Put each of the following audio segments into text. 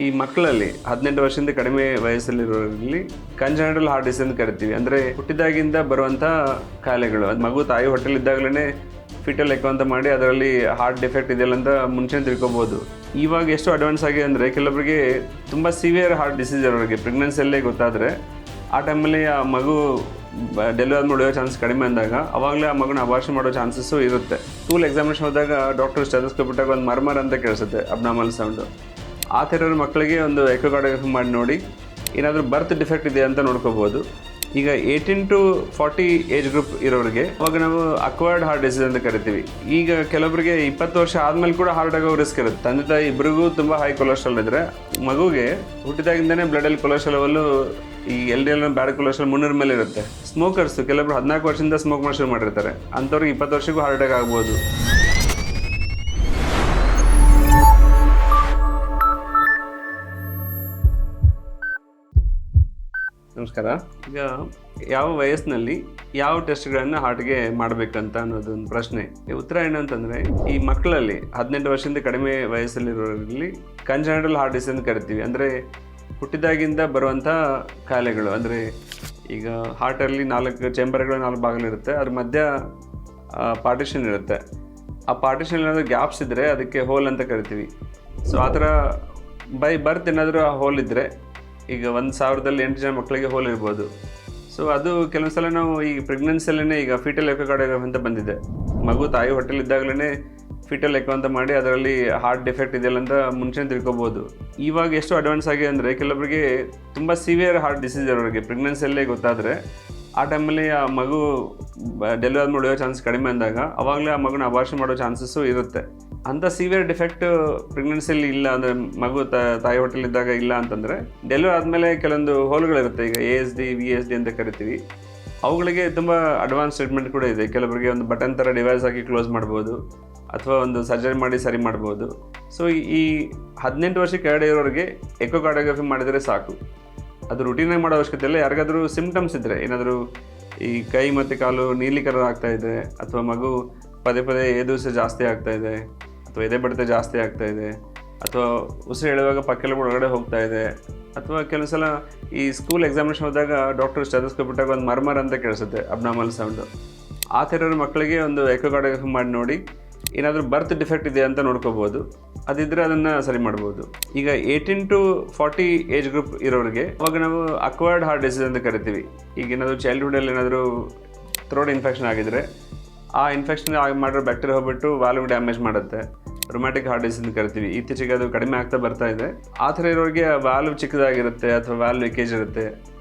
ಈ ಮಕ್ಕಳಲ್ಲಿ 18 ವರ್ಷದಿಂದ ಕಡಿಮೆ ವಯಸ್ಸಲ್ಲಿರೋರಲ್ಲಿ ಕಂಜನೈಟಲ್ ಹಾರ್ಟ್ ಡಿಸೀಸ್ ಅಂತ ಕರಿತೀವಿ. ಅಂದರೆ ಹುಟ್ಟಿದಾಗಿಂದ ಬರುವಂಥ ಕಾಯಿಲೆಗಳು. ಅದು ಮಗು ತಾಯಿ ಹೊಟ್ಟೆಲಿದ್ದಾಗಲೇ ಫಿಟಲ್ ಎಕೋ ಅಂತ ಮಾಡಿ ಅದರಲ್ಲಿ ಹಾರ್ಟ್ ಡಿಫೆಕ್ಟ್ ಇದೆಯಲ್ಲ ಅಂತ ಮುಂಚೆ ತಿಳ್ಕೊಬೋದು. ಇವಾಗ ಎಷ್ಟು ಅಡ್ವಾನ್ಸ್ ಆಗಿದೆ ಅಂದರೆ ಕೆಲವರಿಗೆ ತುಂಬ ಸಿವಿಯರ್ ಹಾರ್ಟ್ ಡಿಸೀಸ್ ಇರೋರಿಗೆ ಪ್ರೆಗ್ನೆನ್ಸಿಯಲ್ಲೇ ಗೊತ್ತಾದರೆ ಆ ಟೈಮಲ್ಲಿ ಆ ಮಗು ಡೆಲಿವರಿ ಮಾಡೋ ಚಾನ್ಸ್ ಕಡಿಮೆ ಅಂದಾಗ ಅವಾಗಲೇ ಆ ಮಗುನ ಅಬಾರ್ಷನ್ ಮಾಡೋ ಚಾನ್ಸಸ್ಸು ಇರುತ್ತೆ. ಸ್ಕೂಲ್ ಎಕ್ಸಾಮಿನೇಷನ್ ಹೋದಾಗ ಡಾಕ್ಟರ್ ಸ್ಟೆಥೋಸ್ಕೋಪ್ ಬಿಟ್ಟಾಗ ಒಂದು ಮರ್ಮರ್ ಅಂತ ಕೇಳಿಸುತ್ತೆ, ಅಬ್ನಾರ್ಮಲ್ ಸೌಂಡು. ಆ ಥರ ಮಕ್ಕಳಿಗೆ ಒಂದು ಎಕೋಕಾರ್ಡಿಯೋಗ್ರಫಿ ಮಾಡಿ ನೋಡಿ ಏನಾದರೂ ಬರ್ತ್ ಡಿಫೆಕ್ಟ್ ಇದೆ ಅಂತ ನೋಡ್ಕೋಬೋದು. ಈಗ 18 to 40 ಏಜ್ ಗ್ರೂಪ್ ಇರೋರಿಗೆ ಅವಾಗ ನಾವು ಅಕ್ವೈರ್ಡ್ ಹಾರ್ಟ್ ಡಿಸೀಸ್ ಅಂತ ಕರಿತೀವಿ. ಈಗ ಕೆಲವರಿಗೆ 20 ವರ್ಷ ಆದಮೇಲೆ ಕೂಡ ಹಾರ್ಟ್ ಆಗೋ ರಿಸ್ಕ್ ಇರುತ್ತೆ. ತಂದೆ ತಾಯಿ ಇಬ್ಬರಿಗೂ ತುಂಬ ಹೈ ಕೊಲೆಸ್ಟ್ರಾಲ್ ಇದ್ದರೆ ಮಗುಗೆ ಹುಟ್ಟಿದಾಗಿಂದನೇ ಬ್ಲಡಲ್ಲಿ ಕೊಲೆಸ್ಟ್ರಾಲ್ ಲೆವೆಲ್ಲು ಈ LDL ಬ್ಯಾಡ್ ಕೊಲೆಸ್ಟ್ರಾಲ್ 300 ಮೇಲೆ ಇರುತ್ತೆ. ಸ್ಮೋಕರ್ಸ್ ಕೆಲವರು 14 ವರ್ಷದಿಂದ ಸ್ಮೋಕ್ ಮಾಡಿ ಶುರು ಮಾಡಿರ್ತಾರೆ, ಅಂಥವ್ರಿಗೆ 20 ವರ್ಷಕ್ಕೂ ಹಾರ್ಟ್ ಅಟ್ಯಾಕ್ ಆಗ್ಬೋದು. ನಮಸ್ಕಾರ. ಈಗ ಯಾವ ವಯಸ್ಸಿನಲ್ಲಿ ಯಾವ ಟೆಸ್ಟ್ಗಳನ್ನು ಹಾರ್ಟ್ಗೆ ಮಾಡಬೇಕಂತ ಅನ್ನೋದೊಂದು ಪ್ರಶ್ನೆ. ಉತ್ತರ ಏನಂತಂದರೆ, ಈ ಮಕ್ಕಳಲ್ಲಿ 18 ವರ್ಷದಿಂದ ಕಡಿಮೆ ವಯಸ್ಸಲ್ಲಿರೋರಲ್ಲಿ ಕಂಜನೈಟಲ್ ಹಾರ್ಟ್ ಡಿಸೀಸ್ ಅಂತ ಕರಿತೀವಿ. ಅಂದರೆ ಹುಟ್ಟಿದಾಗಿಂದ ಬರುವಂಥ ಕಾಯಿಲೆಗಳು. ಅಂದರೆ ಈಗ ಹಾರ್ಟಲ್ಲಿ 4 ಚೇಂಬರ್ಗಳು, 4 ಭಾಗಗಳಿರುತ್ತೆ, ಅದ್ರ ಮಧ್ಯ ಪಾರ್ಟಿಷನ್ ಇರುತ್ತೆ. ಆ ಪಾರ್ಟಿಷನ್ ಏನಾದರೂ ಗ್ಯಾಪ್ಸ್ ಇದ್ದರೆ ಅದಕ್ಕೆ ಹೋಲ್ ಅಂತ ಕರಿತೀವಿ. ಸೊ ಆ ಥರ ಬೈ ಬರ್ತ್ ಏನಾದರೂ ಆ ಹೋಲ್ ಇದ್ದರೆ, ಈಗ 1000ದಲ್ಲಿ 8 ಜನ ಮಕ್ಕಳಿಗೆ ಹೋಲ್ ಇರ್ಬೋದು. ಸೊ ಅದು ಕೆಲವೊಂದು ಸಲ ನಾವು ಈ ಪ್ರೆಗ್ನೆನ್ಸಿಯಲ್ಲೇ ಈಗ ಫೀಟಲ್ ಎಕೋಕಾರ್ಡಿಯೋಗ್ರಫಿ ಅಂತ ಬಂದಿದೆ. ಮಗು ತಾಯಿ ಹೊಟ್ಟೆಲಿದ್ದಾಗಲೇ ಫೀಟಲ್ ಎಕೋ ಅಂತ ಮಾಡಿ ಅದರಲ್ಲಿ ಹಾರ್ಟ್ ಡಿಫೆಕ್ಟ್ ಇದೆಯಲ್ಲ ಅಂತ ಮುಂಚೆ ತಿಳ್ಕೊಬೋದು. ಇವಾಗ ಎಷ್ಟು ಅಡ್ವಾನ್ಸ್ ಆಗಿದೆ ಅಂದರೆ ಕೆಲವರಿಗೆ ತುಂಬ ಸಿವಿಯರ್ ಹಾರ್ಟ್ ಡಿಸೀಸ್ ಇರೋರಿಗೆ ಪ್ರೆಗ್ನೆನ್ಸಿಯಲ್ಲೇ ಗೊತ್ತಾದರೆ ಆ ಟೈಮಲ್ಲಿ ಆ ಮಗು ಡೆಲಿವರಿ ಮಾಡೋ ಚಾನ್ಸ್ ಕಡಿಮೆ ಅಂದಾಗ ಅವಾಗಲೇ ಆ ಮಗುನ ಅಬಾರ್ಷನ್ ಮಾಡೋ ಚಾನ್ಸಸ್ಸು ಇರುತ್ತೆ. ಅಂಥ ಸಿವಿಯರ್ ಡಿಫೆಕ್ಟ್ ಪ್ರೆಗ್ನೆನ್ಸಿಯಲ್ಲಿ ಇಲ್ಲ ಅಂದರೆ ಮಗು ತಾಯಿ ಹೊಟ್ಟೆಲಿದ್ದಾಗ ಇಲ್ಲ ಅಂತಂದರೆ ಡೆಲಿವರಿ ಆದಮೇಲೆ ಕೆಲವೊಂದು ಹೋಲ್ಗಳಿರುತ್ತೆ. ಈಗ ASD VSD ಅಂತ ಕರಿತೀವಿ. ಅವುಗಳಿಗೆ ತುಂಬ ಅಡ್ವಾನ್ಸ್ ಟ್ರೀಟ್ಮೆಂಟ್ ಕೂಡ ಇದೆ. ಕೆಲವರಿಗೆ ಒಂದು ಬಟನ್ ಥರ ಡಿವೈಸ್ ಹಾಕಿ ಕ್ಲೋಸ್ ಮಾಡ್ಬೋದು, ಅಥವಾ ಒಂದು ಸರ್ಜರಿ ಮಾಡಿ ಸರಿ ಮಾಡ್ಬೋದು. ಸೊ ಈ 18 ವರ್ಷಕ್ಕೆ ಕೆಳಗಡೆ ಇರೋರಿಗೆ ಎಕೋಕಾರ್ಡಿಯೋಗ್ರಫಿ ಮಾಡಿದರೆ ಸಾಕು. ಅದು ರುಟೀನಾಗಿ ಮಾಡೋ ಅವಶ್ಯಕತೆ ಇಲ್ಲ. ಯಾರಿಗಾದರೂ ಸಿಮ್ಟಮ್ಸ್ ಇದ್ದರೆ, ಏನಾದರೂ ಈ ಕೈ ಮತ್ತು ಕಾಲು ನೀಲಿಕರ ಆಗ್ತಾಯಿದೆ, ಅಥವಾ ಮಗು ಪದೇ ಪದೇ ಎದುಸೆ ಜಾಸ್ತಿ ಆಗ್ತಾಯಿದೆ, ಅಥವಾ ಎದೆ ಬಡಿತ ಜಾಸ್ತಿ ಆಗ್ತಾಯಿದೆ, ಅಥವಾ ಉಸಿರು ಎಳೆಯುವಾಗ ಪಕ್ಕೆಲ್ಲ ಒಳಗಡೆ ಹೋಗ್ತಾ ಇದೆ, ಅಥವಾ ಕೆಲವು ಸಲ ಈ ಸ್ಕೂಲ್ ಎಕ್ಸಾಮಿನೇಷನ್ ಹೋದಾಗ ಡಾಕ್ಟರ್ ಸ್ಟೆಥೋಸ್ಕೋಪ್ ಬಿಟ್ಟಾಗ ಒಂದು ಮರ್ಮರ್ ಅಂತ ಕೇಳಿಸುತ್ತೆ, ಅಬ್ನಾರ್ಮಲ್ ಸೌಂಡು. ಆ ಥರ ಮಕ್ಕಳಿಗೆ ಒಂದು ಎಕೋಕಾರ್ಡಿಯೋಗ್ರಫಿ ಮಾಡಿ ನೋಡಿ ಏನಾದರೂ ಬರ್ತ್ ಡಿಫೆಕ್ಟ್ ಇದೆ ಅಂತ ನೋಡ್ಕೋಬೋದು. ಅದಿದ್ದರೆ ಅದನ್ನು ಸರಿ ಮಾಡ್ಬೋದು. ಈಗ 18 to 40 ಏಜ್ ಗ್ರೂಪ್ ಇರೋರಿಗೆ ಅವಾಗ ನಾವು ಅಕ್ವೈರ್ಡ್ ಹಾರ್ಟ್ ಡಿಸೀಸ್ ಅಂತ ಕರಿತೀವಿ. ಈಗ ಏನಾದರೂ ಚೈಲ್ಡ್ಹುಡಲ್ಲಿ ಏನಾದರೂ ಥ್ರೋಟ್ ಇನ್ಫೆಕ್ಷನ್ ಆಗಿದರೆ ಆ ಇನ್ಫೆಕ್ಷನ್ ಮಾಡಿರೋ ಬ್ಯಾಕ್ಟೀರಿಯಾ ಹೋಗ್ಬಿಟ್ಟು ವಾಲ್ವ್ ಡ್ಯಾಮೇಜ್ ಮಾಡುತ್ತೆ. ರೊಮ್ಯಾಟಿಕ್ ಹಾರ್ಟ್ ಡಿಸೀಸ್ ಅಂತ ಕರಿತೀವಿ. ಇತ್ತೀಚೆಗೆ ಅದು ಕಡಿಮೆ ಆಗ್ತಾ ಬರ್ತಾ ಇದೆ. ಆ ಥರ ಇರೋರಿಗೆ ವಾಲ್ವ್ ಚಿಕ್ಕದಾಗಿರುತ್ತೆ ಅಥವಾ ವಾಲ್ವ್ ಲೀಕೇಜ್ ಇರುತ್ತೆ.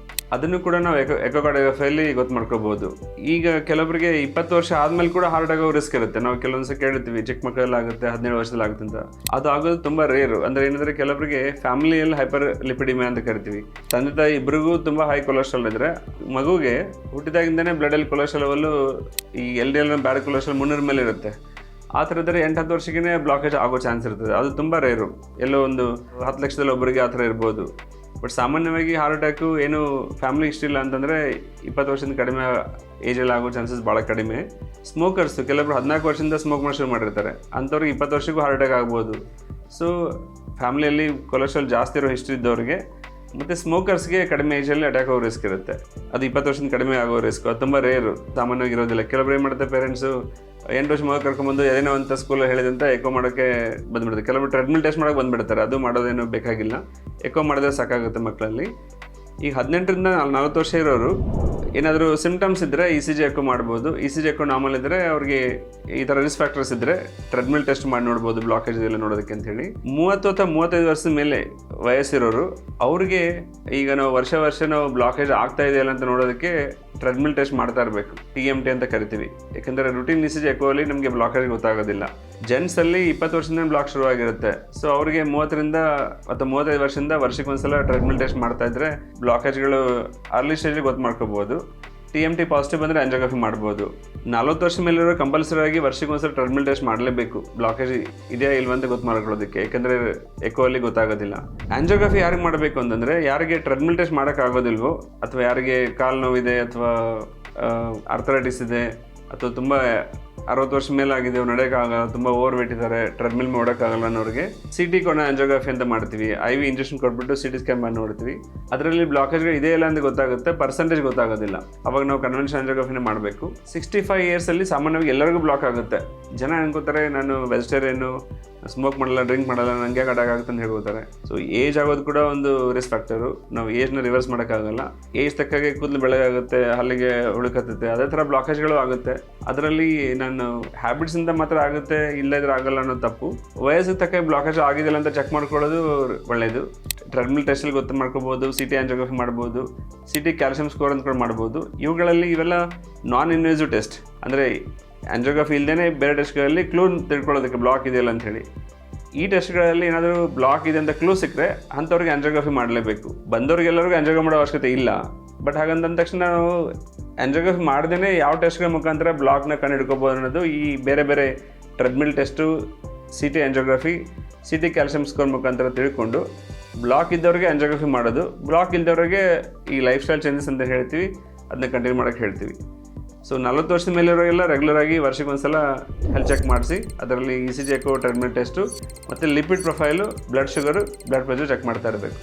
ಅದನ್ನು ಕೂಡ ನಾವು ಎಕೋಕಾರ್ಡಿಯೋಗ್ರಫಿಯಲ್ಲಿ ಗೊತ್ತು ಮಾಡ್ಕೋಬೋದು. ಈಗ ಕೆಲವರಿಗೆ 20 ವರ್ಷ ಆದಮೇಲೆ ಕೂಡ ಹಾರ್ಟ್ ಆಗೋ ರಿಸ್ಕ್ ಇರುತ್ತೆ. ನಾವು ಕೆಲವೊಂದ್ಸಲ ಕೇಳ್ತೀವಿ ಚಿಕ್ಕ ಮಕ್ಕಳಲ್ಲಿ ಆಗುತ್ತೆ, 17 ವರ್ಷದಲ್ಲಿ ಆಗುತ್ತೆ ಅಂತ. ಅದು ಆಗೋದು ತುಂಬ ರೇರು. ಅಂದರೆ ಏನಂದರೆ ಕೆಲವರಿಗೆ ಫ್ಯಾಮಿಲಿಯಲ್ಲಿ ಹೈಪರ್ ಲಿಪಿಡಿಮಿಯಾ ಅಂತ ಕರಿತೀವಿ. ತಂದೆ ತಾಯಿ ಇಬ್ಬರಿಗೂ ತುಂಬ ಹೈ ಕೊಲೆಸ್ಟ್ರಾಲ್ ಇದ್ದರೆ ಮಗುಗೆ ಹುಟ್ಟಿದಾಗಿಂದನೇ ಬ್ಲಡಲ್ಲಿ ಕೊಲೆಸ್ಟ್ರಾಲ್ ಲೆವೆಲ್ಲು ಈ LDL ಬ್ಯಾಡ್ ಕೊಲೆಸ್ಟ್ರಾಲ್ 300 ಮೇಲೆ ಇರುತ್ತೆ. ಆ ಥರ ಇದ್ದರೆ 8-10 ವರ್ಷಕ್ಕೆ ಬ್ಲಾಕೇಜ್ ಆಗೋ ಚಾನ್ಸ್ ಇರ್ತದೆ. ಅದು ತುಂಬ ರೇರು. ಎಲ್ಲೋ ಒಂದು 10 ಲಕ್ಷದಲ್ಲಿ ಒಬ್ಬರಿಗೆ ಆ ಥರ ಇರ್ಬೋದು. ಬಟ್ ಸಾಮಾನ್ಯವಾಗಿ ಹಾರ್ಟ್ ಅಟ್ಯಾಕು ಏನು ಫ್ಯಾಮಿಲಿ ಹಿಸ್ಟ್ರಿ ಇಲ್ಲ ಅಂತಂದರೆ 20 ವರ್ಷದಿಂದ ಕಡಿಮೆ ಏಜಲ್ಲಿ ಆಗೋ ಚಾನ್ಸಸ್ ಭಾಳ ಕಡಿಮೆ. ಸ್ಮೋಕರ್ಸ್ ಕೆಲವರು 14 ವರ್ಷದಿಂದ ಸ್ಮೋಕ್ ಮಾಡಿ ಶುರು ಮಾಡಿರ್ತಾರೆ, ಅಂಥವ್ರಿಗೆ 20 ವರ್ಷಕ್ಕೂ ಹಾರ್ಟ್ ಅಟ್ಯಾಕ್ ಆಗ್ಬೋದು. ಸೊ ಫ್ಯಾಮಿಲಿಯಲ್ಲಿ ಕೊಲೆಸ್ಟ್ರಾಲ್ ಜಾಸ್ತಿ ಇರೋ ಹಿಸ್ಟ್ರಿ ಇದ್ದವ್ರಿಗೆ ಮತ್ತು ಸ್ಮೋಕರ್ಸ್ಗೆ ಕಡಿಮೆ ಏಜಲ್ಲಿ ಅಟ್ಯಾಕ್ ಆಗೋ ರಿಸ್ಕ್ ಇರುತ್ತೆ. ಅದು 20 ವರ್ಷದಿಂದ ಕಡಿಮೆ ಆಗೋ ರಿಸ್ಕ್ ಅದು ತುಂಬ ರೇರು, ಸಾಮಾನ್ಯವಾಗಿ ಇರೋದಿಲ್ಲ. ಕೆಲವರು ಏನು ಮಾಡ್ತಾರೆ, ಪೇರೆಂಟ್ಸು 8 ವರ್ಷ ಮಗ ಕರ್ಕೊಂಬಂದು ಏನೇನೋ ಅಂತ ಸ್ಕೂಲಲ್ಲಿ ಹೇಳಿದಂತ ಎಕೋ ಮಾಡೋಕ್ಕೆ ಬಂದುಬಿಡುತ್ತೆ. ಕೆಲವರು ಟ್ರೆಡ್ಮಿಲ್ ಟೆಸ್ಟ್ ಮಾಡೋಕ್ಕೆ ಬಂದುಬಿಡ್ತಾರೆ. ಅದು ಮಾಡೋದೇನು ಬೇಕಾಗಿಲ್ಲ, ಎಕೋ ಮಾಡಿದ್ರೆ ಸಾಕಾಗುತ್ತೆ ಮಕ್ಕಳಲ್ಲಿ. ಈಗ 18ರಿಂದ 40 ವರ್ಷ ಇರೋರು ಏನಾದರೂ ಸಿಮ್ಟಮ್ಸ್ ಇದ್ದರೆ ECG ಎಕೋ ಮಾಡ್ಬೋದು. ECG ಎಕೋ ನಾರ್ಮಲ್ ಇದ್ದರೆ ಅವ್ರಿಗೆ ಈ ಥರ ರಿಸ್ಕ್ ಫ್ಯಾಕ್ಟರ್ಸ್ ಇದ್ದರೆ ಟ್ರೆಡ್ಮಿಲ್ ಟೆಸ್ಟ್ ಮಾಡಿ ನೋಡ್ಬೋದು, ಬ್ಲಾಕೇಜ್ ಇದೆಲ್ಲ ನೋಡೋದಕ್ಕೆ ಅಂಥೇಳಿ. 30 ಅಥವಾ 35 ವರ್ಷದ ಮೇಲೆ ವಯಸ್ಸಿರೋರು ಅವ್ರಿಗೆ ಈಗ ನಾವು ವರ್ಷ ನಾವು ಬ್ಲಾಕೇಜ್ ಆಗ್ತಾ ಇದೆಯಲ್ಲ ಅಂತ ನೋಡೋದಕ್ಕೆ ಟ್ರೆಡ್ಮಿಲ್ ಟೆಸ್ಟ್ ಮಾಡ್ತಾ ಇರಬೇಕು. TMT ಅಂತ ಕರಿತೀವಿ. ಯಾಕೆಂದರೆ ರುಟೀನ್ ECG ಎಕೋಲ್ಲಿ ನಮಗೆ ಬ್ಲಾಕೇಜ್ ಗೊತ್ತಾಗೋದಿಲ್ಲ. ಜೆಂಟ್ಸಲ್ಲಿ 20 ವರ್ಷದಿಂದ ಬ್ಲಾಕ್ ಶುರುವಾಗಿರುತ್ತೆ. ಸೊ ಅವ್ರಿಗೆ 30ರಿಂದ ಅಥವಾ 35 ವರ್ಷದಿಂದ ವರ್ಷಕ್ಕೊಂದ್ಸಲ ಟ್ರೆಡ್ಮಿಲ್ ಟೆಸ್ಟ್ ಮಾಡ್ತಾ ಇದ್ದರೆ ಬ್ಲಾಕೇಜ್ಗಳು ಅರ್ಲಿ ಸ್ಟೇಜಲ್ಲಿ ಗೊತ್ತು ಮಾಡ್ಕೋಬೋದು. TMT ಪಾಸಿಟಿವ್ ಬಂದರೆ ಆಂಜಿಯೋಗ್ರಫಿ ಮಾಡ್ಬೋದು. 40 ವರ್ಷ ಮೇಲಿರೋ ಕಂಪಲ್ಸರಿ ಆಗಿ ವರ್ಷಕ್ಕೊಂದ್ಸಲ ಟ್ರೆಡ್ಮಿಲ್ ಟೆಸ್ಟ್ ಮಾಡಲೇಬೇಕು, ಬ್ಲಾಕೇಜ್ ಇದೆಯಾ ಇಲ್ವಾ ಅಂತ ಗೊತ್ತು ಮಾಡ್ಕೊಳ್ಳೋದಕ್ಕೆ. ಯಾಕೆಂದರೆ ಎಕೋ ಅಲ್ಲಿ ಗೊತ್ತಾಗೋದಿಲ್ಲ. ಆಂಜಿಯೋಗ್ರಫಿ ಯಾರಿಗೆ ಮಾಡಬೇಕು ಅಂತಂದರೆ ಯಾರಿಗೆ ಟ್ರೆಡ್ಮಿಲ್ ಟೆಸ್ಟ್ ಮಾಡೋಕ್ಕಾಗೋದಿಲ್ವೋ, ಅಥವಾ ಯಾರಿಗೆ ಕಾಲು ನೋವಿದೆ, ಅಥವಾ ಆರ್ಥರೈಟಿಸ್ ಇದೆ, ಅಥವಾ ತುಂಬ 60 ವರ್ಷ ಮೇಲೆ ಆಗಿದೆ, ನಡೆಯೋಕ್ಕಾಗಲ್ಲ, ತುಂಬ ಓವರ್ ವೇಟ್ ಇದ್ದಾರೆ, ಟ್ರೆಡ್ಮಿಲ್ ಮಾಡೋಕ್ಕಾಗಲ್ಲ ಅನ್ನೋರಿಗೆ CT ಕೊನೆ ಆಂಜಿಯೋಗ್ರಫಿ ಅಂತ ಮಾಡ್ತೀವಿ. IV ಇಂಜೆಕ್ಷನ್ ಕೊಟ್ಬಿಟ್ಟು CT ಸ್ಕ್ಯಾನ್ ಮಾಡಿ ನೋಡ್ತೀವಿ. ಅದರಲ್ಲಿ ಬ್ಲಾಕೇಜ್ಗಳು ಇದೆ ಇಲ್ಲ ಅಂತ ಗೊತ್ತಾಗುತ್ತೆ, ಪರ್ಸೆಂಟೇಜ್ ಗೊತ್ತಾಗೋದಿಲ್ಲ. ಅವಾಗ ನಾವು ಕನ್ವೆನ್ಷನ್ ಆಂಜಿಯೋಗ್ರಫಿನೇ ಮಾಡಬೇಕು. 65 ಇಯರ್ಸಲ್ಲಿ ಸಾಮಾನ್ಯವಾಗಿ ಎಲ್ಲರಿಗೂ ಬ್ಲಾಕ್ ಆಗುತ್ತೆ. ಜನ ಅನ್ಕೋತಾರೆ ನಾನು ವೆಜಿಟೇರಿಯನ್ನು, ಸ್ಮೋಕ್ ಮಾಡಲ್ಲ, ಡ್ರಿಂಕ್ ಮಾಡಲ್ಲ, ನನಗೆ ಅಟ್ಯಾಕ್ ಆಗುತ್ತೆ ಅಂತ ಹೇಳ್ಕೋತಾರೆ. ಸೊ ಏಜ್ ಆಗೋದು ಕೂಡ ಒಂದು ರಿಸ್ಕ್ ಫ್ಯಾಕ್ಟರು. ನಾವು ಏಜ್ನ ರಿವರ್ಸ್ ಮಾಡೋಕ್ಕಾಗಲ್ಲ. ಏಜ್ ತಕ್ಕಾಗೆ ಕೂದಲು ಬೆಳಗಾಗುತ್ತೆ, ಹಲ್ಲಿಗೆ ಹುಳುಕತ್ತೆ, ಅದೇ ಥರ ಬ್ಲಾಕೇಜ್ಗಳು ಆಗುತ್ತೆ. ಅದರಲ್ಲಿ ನಾನು ಹ್ಯಾಬಿಟ್ಸಿಂದ ಮಾತ್ರ ಆಗುತ್ತೆ, ಇಲ್ಲದ್ರೆ ಆಗಲ್ಲ ಅನ್ನೋ ತಪ್ಪು. ವಯಸ್ಸಿಗೆ ತಕ್ಕ ಬ್ಲಾಕೇಜ್ ಆಗಿದೆಯಲ್ಲ ಅಂತ ಚೆಕ್ ಮಾಡ್ಕೊಳ್ಳೋದು ಒಳ್ಳೆಯದು. ಟ್ರೆಡ್ಮಿಲ್ ಟೆಸ್ಟಲ್ಲಿ ಗೊತ್ತು ಮಾಡ್ಕೋಬೋದು, CT ಆಂಜಿಯೋಗ್ರಫಿ ಮಾಡ್ಬೋದು, CT ಕ್ಯಾಲ್ಸಿಯಂ ಸ್ಕೋರ್ ಅಂತ ಕೂಡ ಮಾಡ್ಬೋದು. ಇವೆಲ್ಲ ನಾನ್ ಇನ್ವೇಸಿವ್ ಟೆಸ್ಟ್, ಅಂದರೆ ಆಂಜಿಯೋಗ್ರಫಿ ಇಲ್ಲದೇ ಬೇರೆ ಟೆಸ್ಟ್ಗಳಲ್ಲಿ ಕ್ಲೂ ತಿಳ್ಕೊಳ್ಳೋದಕ್ಕೆ ಬ್ಲಾಕ್ ಇದೆಯಲ್ಲ ಅಂತ ಹೇಳಿ. ಈ ಟೆಸ್ಟ್ಗಳಲ್ಲಿ ಏನಾದರೂ ಬ್ಲಾಕ್ ಇದೆ ಅಂತ ಕ್ಲೂ ಸಿಕ್ಕರೆ ಅಂಥವ್ರಿಗೆ ಆಂಜಿಯೋಗ್ರಫಿ ಮಾಡಲೇಬೇಕು. ಬಂದವ್ರಿಗೆಲ್ಲರಿಗೂ ಆಂಜಿಯೋಗ್ರಫಿ ಮಾಡೋ ಅವಶ್ಯಕತೆ ಇಲ್ಲ. ಬಟ್ ಹಾಗಂದ ತಕ್ಷಣ ನಾವು ಆಂಜಿಯೋಗ್ರಫಿ ಮಾಡ್ದೇ ಯಾವ ಟೆಸ್ಟ್ಗಳ ಮುಖಾಂತರ ಬ್ಲಾಕ್ನ ಕಂಡು ಹಿಡ್ಕೋಬೋದು ಅನ್ನೋದು ಈ ಬೇರೆ ಬೇರೆ treadmill test, CT angiography, CT calcium score ಮುಖಾಂತರ ತಿಳ್ಕೊಂಡು ಬ್ಲಾಕ್ ಇದ್ದವ್ರಿಗೆ ಆಂಜಿಯೋಗ್ರಫಿ ಮಾಡೋದು, ಬ್ಲಾಕ್ ಇದ್ದವ್ರಿಗೆ ಈ ಲೈಫ್ ಸ್ಟೈಲ್ ಚೇಂಜಸ್ ಅಂತ ಹೇಳ್ತೀವಿ, ಅದನ್ನ ಕಂಟಿನ್ಯೂ ಮಾಡೋಕ್ಕೆ ಹೇಳ್ತೀವಿ. ಸೊ 40 ವರ್ಷದ ಮೇಲಿರೋರಿಗೆಲ್ಲ ರೆಗ್ಯುಲರಾಗಿ ವರ್ಷಕ್ಕೊಂದ್ಸಲ ಹೆಲ್ತ್ ಚೆಕ್ ಮಾಡಿಸಿ, ಅದರಲ್ಲಿ ECG ಎಕೋ, ಟ್ರೆಡ್ಮಿಲ್ ಟೆಸ್ಟು ಮತ್ತು lipid profile, blood sugar, blood pressure check ಮಾಡ್ತಾ ಇರಬೇಕು.